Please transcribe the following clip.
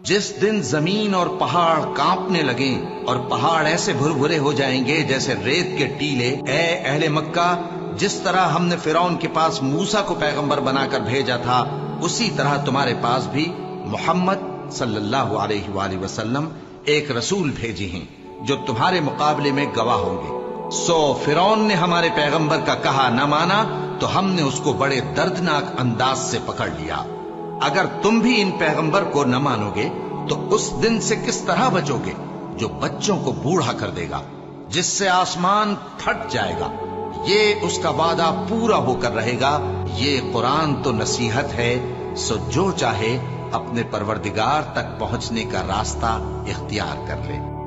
जिस दिन जमीन और पहाड़ कांपने लगे और पहाड़ ऐसे भुरभुरे हो जाएंगे जैसे रेत के टीले, ए अहले मक्का, जिस तरह हमने फिरौन के पास मूसा को पैगंबर बनाकर भेजा था, उसी तरह तुम्हारे पास भी मोहम्मद सल्लल्लाहु अलैहि वसल्लम एक रसूल भेजे हैं जो तुम्हारे मुकाबले में गवाह होंगे। सो फिरौन ने हमारे पैगंबर का कहा न माना तो हमने उसको बड़े दर्दनाक अंदाज से पकड़ लिया। अगर तुम भी इन पैगंबर को न मानोगे तो उस दिन से किस तरह बचोगे जो बच्चों को बूढ़ा कर देगा, जिससे आसमान फट जाएगा। ये उसका वादा पूरा होकर रहेगा। ये कुरान तो नसीहत है, सो जो चाहे अपने परवरदिगार तक पहुंचने का रास्ता इख्तियार कर ले।